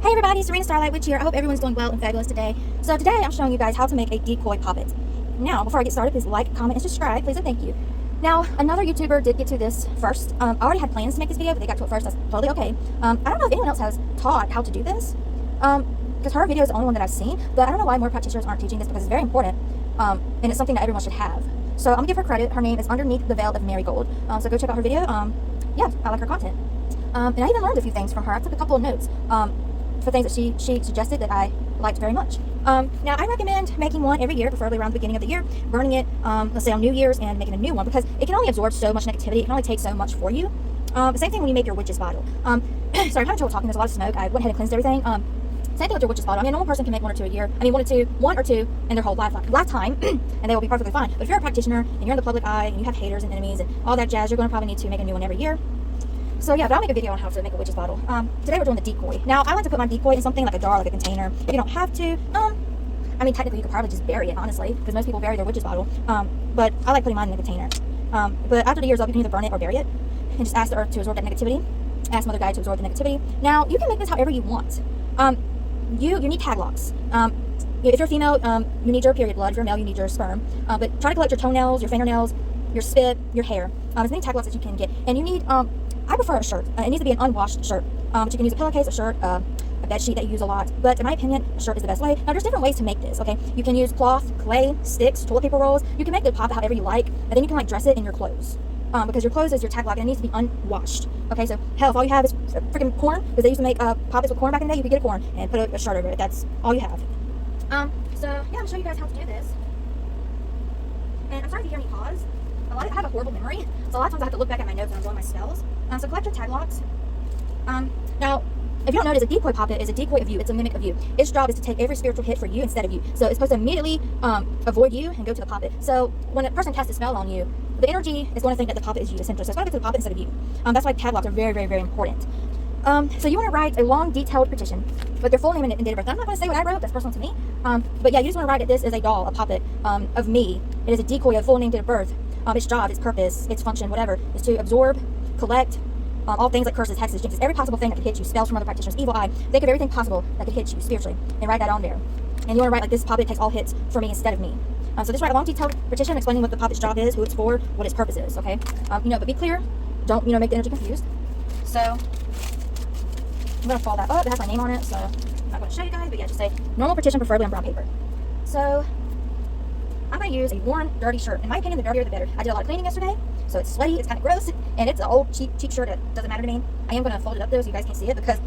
Hey everybody, Serena Starlight Witch here. I hope everyone's doing well and fabulous today. So today I'm showing you guys how to make a decoy poppet. Now, before I get started, please like, comment, and subscribe, please and thank you. Now, another YouTuber did get to this first. I already had plans to make this video, but they got to it first. That's totally okay. I don't know if anyone else has taught how to do this, because her video is the only one that I've seen, but I don't know why more practitioners aren't teaching this because it's very important, and it's something that everyone should have. So I'm gonna give her credit. Her name is Underneath the Veil of Marigold. So go check out her video. Yeah, I like her content. And I even learned a few things from her. I took a couple of notes for things that she suggested that I liked very much. Now, I recommend making one every year, preferably around the beginning of the year, burning it, let's say on New Year's, and making a new one, because it can only absorb so much negativity. It can only take so much for you. The same thing when you make your witch's bottle. Sorry, I'm having trouble talking. There's a lot of smoke. I went ahead and cleansed everything. Same thing with your witch's bottle. I mean, a normal person can make one or two a year. I mean, one or two in their whole lifetime, and they will be perfectly fine. But if you're a practitioner and you're in the public eye and you have haters and enemies and all that jazz, you're going to probably need to make a new one every year. So yeah, but I'll make a video on how to make a witch's bottle. Today we're doing the decoy. Now, I like to put my decoy in something like a jar, like a container. If you don't have to, I mean, technically you could probably just bury it, honestly, because most people bury their witch's bottle. But I like putting mine in a container. But after the year's up, you can either burn it or bury it, and just ask the earth to absorb that negativity. Ask Mother Gaia to absorb the negativity. Now, you can make this however you want. You need tag locks. If you're female, you need your period blood. If you're male, you need your sperm. But try to collect your toenails, your fingernails, your spit, your hair. As many tag locks as you can get. And you need, I prefer a shirt. It needs to be an unwashed shirt. But you can use a pillowcase, a shirt, a bed sheet that you use a lot. But in my opinion, a shirt is the best way. Now, there's different ways to make this, okay? You can use cloth, clay, sticks, toilet paper rolls. You can make the poppet however you like, and then you can like dress it in your clothes. Because your clothes is your tag lock, and it needs to be unwashed. Okay, so hell, if all you have is freaking corn, because they used to make poppets with corn back in the day, you could get a corn and put a shirt over it. That's all you have. So yeah, I'm gonna show you guys how to do this. And I'm sorry if you hear me pause. I have a horrible memory, so a lot of times I have to look back at my notes when I'm doing my spells. So collect your tag locks. Now, if you don't notice, a decoy poppet is a decoy of you. It's a mimic of you. Its job is to take every spiritual hit for you instead of you. So it's supposed to immediately avoid you and go to the poppet. So when a person casts a spell on you, the energy is going to think that the poppet is you, essentially. So it's going to go to the poppet instead of you. That's why tag locks are very, very, very important. So you want to write a long, detailed petition with your full name and date of birth. I'm not going to say what I wrote. That's personal to me. But yeah, you just want to write that this is a doll, a poppet of me. It is a decoy of full name, date of birth. Its job, its purpose, its function, whatever, is to absorb, collect, all things like curses, hexes, jinxes, every possible thing that could hit you, spells from other practitioners, evil eye. Think of everything possible that could hit you spiritually, and write that on there. And you want to write like this poppet takes all hits for me instead of me. So just write a long detailed petition explaining what the poppet's job is, who it's for, what its purpose is, okay? But be clear. Don't, make the energy confused. So I'm going to fold that up. It has my name on it, so I'm not going to show you guys, but yeah, just say normal petition, preferably on brown paper. So I'm going to use a worn, dirty shirt. In my opinion, the dirtier the better. I did a lot of cleaning yesterday, so it's sweaty, it's kind of gross, and it's an old, cheap shirt that doesn't matter to me. I am going to fold it up, though, so you guys can't see it, because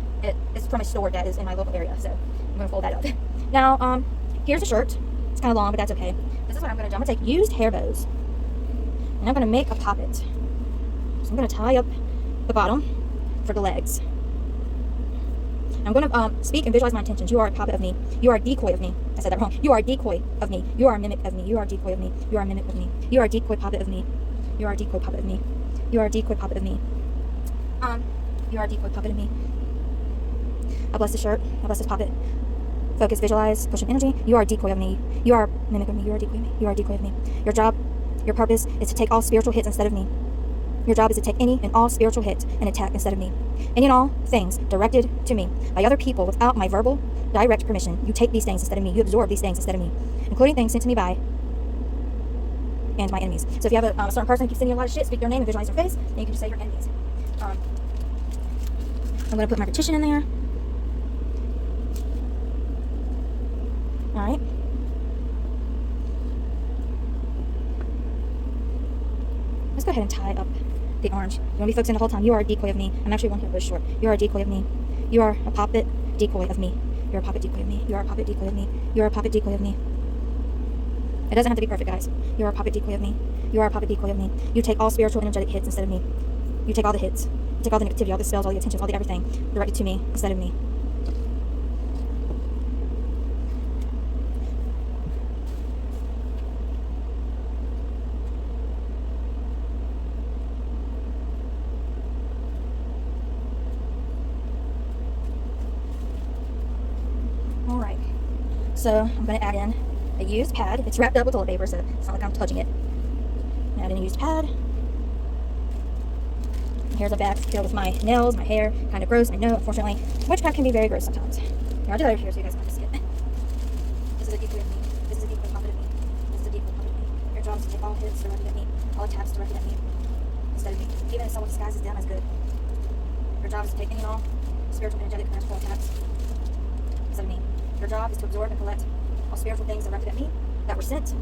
it's from a store that is in my local area, so I'm going to fold that up. Now, here's the shirt. It's kind of long, but that's okay. This is what I'm going to do. I'm going to take used hair bows, and I'm going to make a poppet. So I'm going to tie up the bottom for the legs. I'm going to speak and visualize my intentions. You are a poppet of me. You are a decoy of me. I said that wrong. You are a decoy of me. You are a mimic of me. You are a decoy of me. You are a mimic of me. You are a decoy poppet of me. You are a decoy poppet of me. You are a decoy poppet of me. You are a decoy poppet of me. I bless the shirt. I bless this poppet. Focus, visualize, pushing energy. You are a decoy of me. You are a mimic of me. You are a decoy of me. You are a decoy of me. Your job, your purpose is to take all spiritual hits instead of me. Your job is to take any and all spiritual hits and attack instead of me. Any and all things directed to me by other people without my verbal, direct permission. You take these things instead of me. You absorb these things instead of me, including things sent to me by and my enemies. So if you have a certain person who keeps sending you a lot of shit, speak their name and visualize their face, and you can just say your enemies. I'm going to put my petition in there. Alright. Let's go ahead and tie up the orange. You want to be focusing the whole time. You are a decoy of me. I'm actually one here really short. You are a decoy of me. You are a poppet decoy of me. You're a poppet decoy of me. You are a poppet decoy of me. You are a poppet decoy of me. It doesn't have to be perfect, guys. You are a poppet decoy of me. You are a poppet decoy of me. You take all spiritual energetic hits instead of me. You take all the hits. You take all the negativity, all the spells, all the attentions, all the everything directed to me instead of me. Alright, so I'm going to add in a used pad. It's wrapped up with toilet paper, so it's not like I'm touching it. Add in a used pad. here's a bag filled with my nails, my hair. Kind of gross, I know, unfortunately. Witchcraft can be very gross sometimes. Here, I'll do that over here so you guys can see it. This is a decoy of me. This is a decoy poppet of me. This is a decoy poppet of me. Your job is to take all hits directed at me, all attacks directed at me, instead of me. Even if someone disguises them as good. Your job is to take any and all spiritual, energetic, magical attacks instead of me. Your job is to absorb and collect all spiritual things directed at me that were sent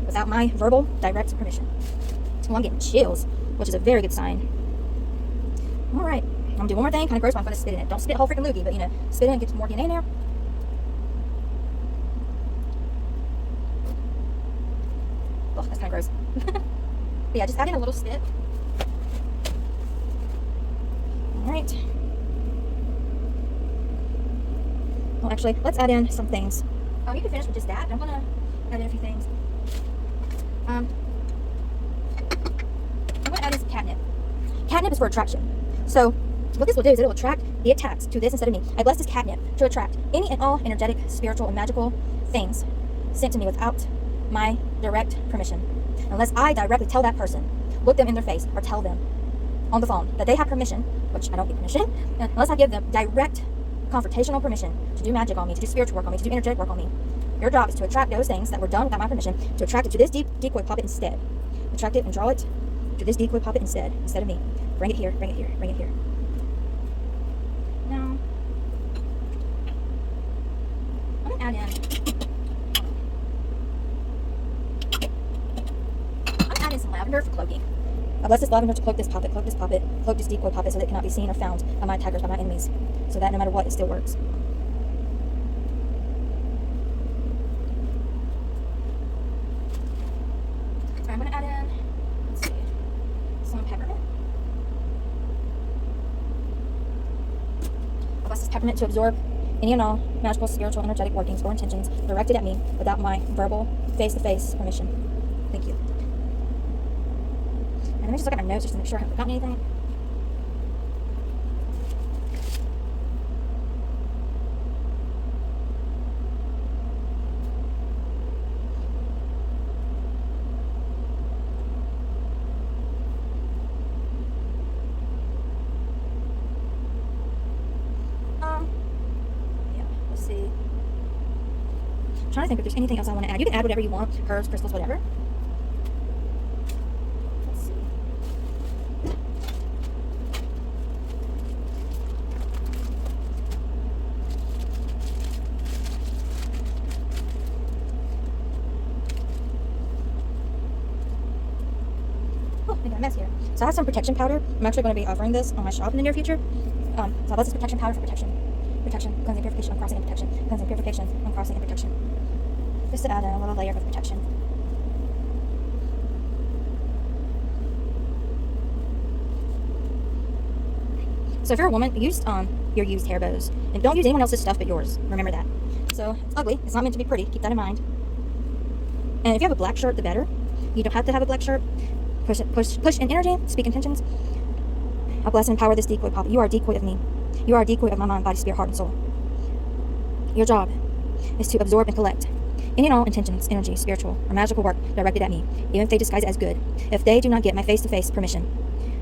without my verbal, direct permission. Oh, I'm getting chills, which is a very good sign. All right, I'm gonna do one more thing. Kind of gross, but I'm gonna spit in it. Don't spit whole freaking loogie, but spit in and get some more DNA in there. Oh, that's kind of gross. But yeah, just add in a little spit. All right. Well, actually, let's add in some things. You can finish with just that. I'm gonna add in a few things. I'm gonna add in some catnip. Catnip is for attraction. So what this will do is it will attract the attacks to this instead of me. I bless this catnip to attract any and all energetic, spiritual, and magical things sent to me without my direct permission. Unless I directly tell that person, look them in their face, or tell them on the phone that they have permission, which I don't get permission, unless I give them direct confrontational permission to do magic on me, to do spiritual work on me, to do energetic work on me. Your job is to attract those things that were done without my permission, to attract it to this decoy poppet instead. Attract it and draw it to this decoy poppet instead of me. Bring it here, bring it here, bring it here. Now, I'm going to add in, some lavender for cloaking. I bless this lavender to cloak this poppet, cloak this decoy poppet so that it cannot be seen or found by my attackers, by my enemies. So that no matter what, it still works. Alright, I'm going to add in, let's see, some peppermint. I bless this peppermint to absorb any and all magical, spiritual, energetic workings or intentions directed at me without my verbal, face-to-face permission. Thank you. And let me just look at my notes just to make sure I haven't forgotten anything. Yeah, let's see. I'm trying to think if there's anything else I want to add. You can add whatever you want, herbs, crystals, whatever. I got a mess here. So I have some protection powder. I'm actually going to be offering this on my shop in the near future. So I bought this protection powder for protection. Protection, cleansing, purification, uncrossing, and protection. Cleansing, purification, uncrossing, and protection. Just to add a little layer of protection. So if you're a woman, use your used hair bows. And don't use anyone else's stuff but yours. Remember that. So it's ugly. It's not meant to be pretty. Keep that in mind. And if you have a black shirt, the better. You don't have to have a black shirt. Push in energy, speak intentions. I bless and empower this decoy poppet. You are a decoy of me. You are a decoy of my mind, body, spirit, heart, and soul. Your job is to absorb and collect any and all intentions, energy, spiritual, or magical work directed at me, even if they disguise it as good. If they do not get my face-to-face permission,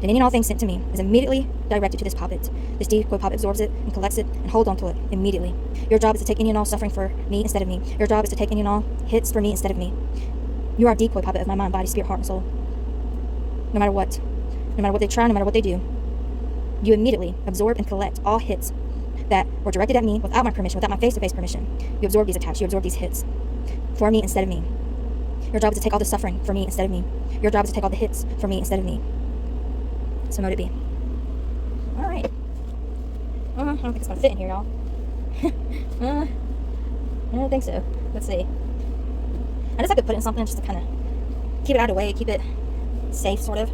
then any and all things sent to me is immediately directed to this poppet. This decoy poppet absorbs it and collects it and holds on to it immediately. Your job is to take any and all suffering for me instead of me. Your job is to take any and all hits for me instead of me. You are a decoy puppet of my mind, body, spirit, heart, and soul. No matter what they try, no matter what they do, you immediately absorb and collect all hits that were directed at me without my permission, without my face-to-face permission. You absorb these attacks, you absorb these hits for me instead of me. Your job is to take all the suffering for me instead of me. Your job is to take all the hits for me instead of me. So mote it be. All right. I don't think it's going to fit in here, y'all. I don't think so. Let's see. I just have to put it in something just to kind of keep it out of the way, keep it safe, sort of.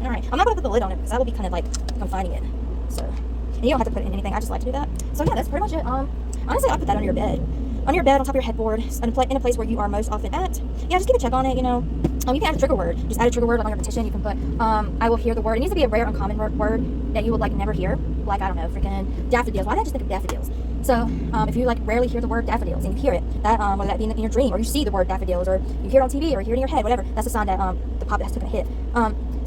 All right. I'm not going to put the lid on it because that will be kind of like confining it. So, and you don't have to put it in anything. I just like to do that. So yeah, that's pretty much it. Honestly, I'll put that under your bed. On your bed, on top of your headboard, in a place where you are most often at. Yeah, just keep a check on it, you know. You can add a trigger word. Just add a trigger word like on your petition. You can put, I will hear the word. It needs to be a rare, uncommon word that you would like never hear. Like, I don't know, freaking daffodils. Why did I just think of daffodils? So, if you like rarely hear the word daffodils and you hear it, that whether that be in your dream or you see the word daffodils or you hear it on TV or you hear it in your head, whatever, that's a sign that the poppet has taken a hit.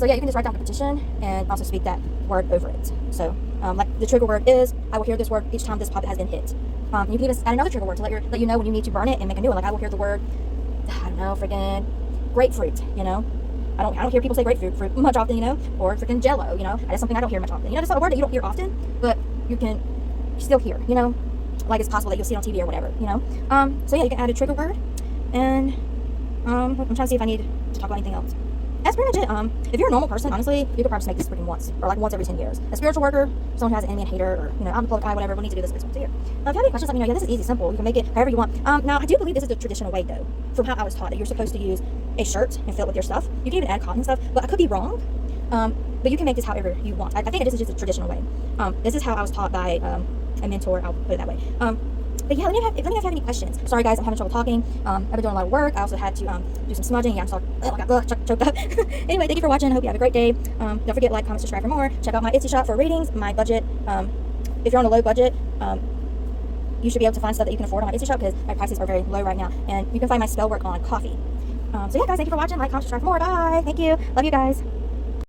So yeah, you can just write down the petition and also speak that word over it. So like the trigger word is, I will hear this word each time this poppet has been hit. You can even add another trigger word to let you know when you need to burn it and make a new one. Like I will hear the word, I don't know, freaking grapefruit, you know. I don't hear people say grapefruit much often, you know, or freaking jello, you know. That's something I don't hear much often. You know, just a word that you don't hear often, but you can still hear, you know. Like it's possible that you'll see it on TV or whatever, you know. So yeah, you can add a trigger word, and I'm trying to see if I need to talk about anything else. That's pretty much it. If you're a normal person, honestly, you could probably just make this freaking once, or like once every 10 years. A spiritual worker, someone who has an enemy and hater, or you know, I'm a public eye, whatever, will need to do this once a year. If you have any questions, let me know. Yeah, this is easy, simple. You can make it however you want. Now I do believe this is the traditional way though, from how I was taught, that you're supposed to use a shirt and fill it with your stuff. You can even add cotton and stuff, but I could be wrong. But you can make this however you want. I think this is just a traditional way. This is how I was taught by a mentor. I'll put it that way. But yeah, let me know if you have any questions. Sorry guys, I'm having trouble talking. I've been doing a lot of work. I also had to do some smudging. Yeah, I'm sorry. Oh, I got choked up. Anyway, thank you for watching. I hope you have a great day. Don't forget to like, comment, subscribe for more. Check out my Etsy shop for readings. My budget. If you're on a low budget, you should be able to find stuff that you can afford on my Etsy shop because my prices are very low right now. And you can find my spell work on coffee. So yeah, guys, thank you for watching. Like, comment, subscribe for more. Bye. Thank you. Love you guys.